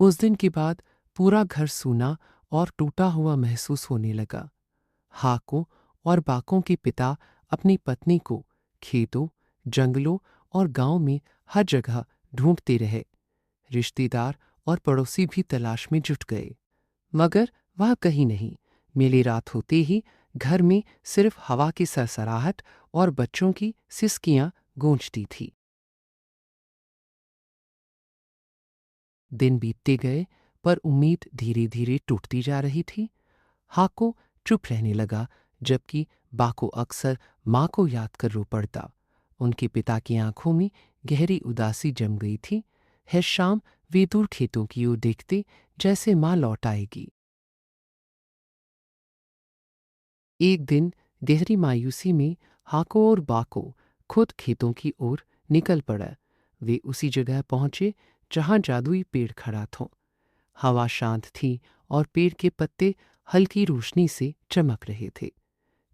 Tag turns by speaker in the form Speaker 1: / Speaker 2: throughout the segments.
Speaker 1: उस दिन के बाद पूरा घर सूना और टूटा हुआ महसूस होने लगा। हाको और बाकों के पिता अपनी पत्नी को खेतों, जंगलों और गांव में हर जगह ढूंढते रहे। रिश्तेदार और पड़ोसी भी तलाश में जुट गए, मगर वह कहीं नहीं मिली। रात होते ही घर में सिर्फ हवा की सरसराहट और बच्चों की सिसकियां गूंजती थी। दिन बीतते गए, पर उम्मीद धीरे धीरे टूटती जा रही थी। हाको चुप रहने लगा, जबकि बाको अक्सर माँ को याद कर रो पड़ता। उनके पिता की आंखों में गहरी उदासी जम गई थी। हर शाम वे दूर खेतों की ओर देखते, जैसे माँ लौट आएगी। एक दिन गहरी मायूसी में हाको और बाको खुद खेतों की ओर निकल पड़ा। वे उसी जगह पहुंचे जहां जादुई पेड़ खड़ा था। हवा शांत थी और पेड़ के पत्ते हल्की रोशनी से चमक रहे थे।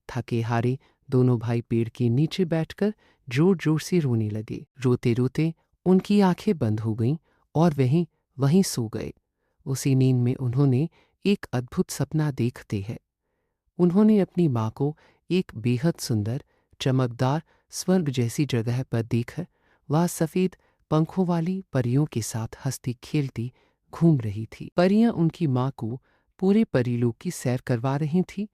Speaker 1: थके हारे दोनों भाई पेड़ के नीचे बैठकर जोर जोर से रोने लगे। रोते रोते उनकी आंखें बंद हो गईं और वहीं वहीं सो गए। उसी नींद में उन्होंने एक अद्भुत सपना देखते हैं। उन्होंने अपनी माँ को एक बेहद सुंदर, चमकदार स्वर्ग जैसी जगह पर देखा। वह सफ़ेद पंखों वाली परियों के साथ हंसती खेलती घूम रही थी। परियां उनकी माँ को पूरे परीलोक की सैर करवा रही थीं।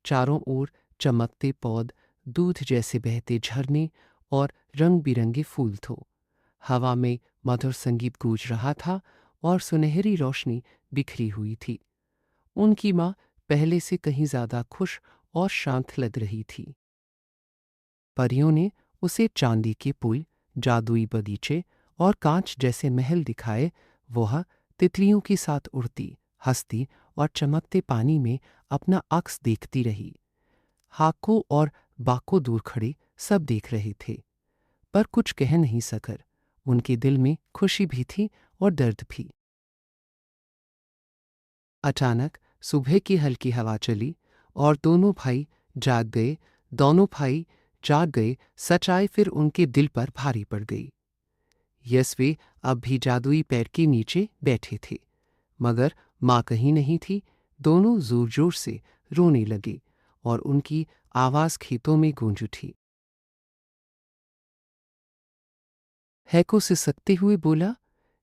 Speaker 1: चारों ओर चमकते पौध, दूध जैसे बहते झरने और रंग बिरंगे फूल थे। हवा में मधुर संगीत गूंज रहा था और सुनहरी रोशनी बिखरी हुई थी। उनकी माँ पहले से कहीं ज्यादा खुश और शांत लग रही थी। परियों ने उसे चांदी के पुल, जादुई बगीचे और कांच जैसे महल दिखाए। वह तितलियों के साथ उड़ती, हंसती और चमकते पानी में अपना अक्स देखती रही। हाको और बाको दूर खड़े सब देख रहे थे, पर कुछ कह नहीं सकर। उनके दिल में खुशी भी थी और दर्द भी। अचानक सुबह की हल्की हवा चली और दोनों भाई जाग गए। सच्चाई फिर उनके दिल पर भारी पड़ गई। वे अब भी जादुई पेड़ के नीचे बैठे थे, मगर माँ कहीं नहीं थी। दोनों जोर जोर से रोने लगे और उनकी आवाज़ खेतों में गूंज उठी। हैको सिसकते हुए बोला,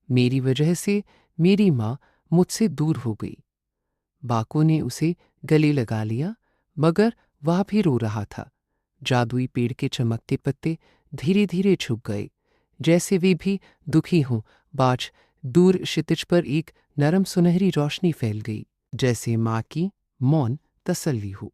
Speaker 1: मेरी वजह से मेरी माँ मुझसे दूर हो गई। बाको ने उसे गले लगा लिया, मगर वह भी रो रहा था। जादुई पेड़ के चमकते पत्ते धीरे धीरे झुक गए, जैसे वे भी दुखी हों। बाज दूर क्षितिज पर एक नरम सुनहरी रोशनी फैल गई, जैसे माँ की मौन तसल्ली हो।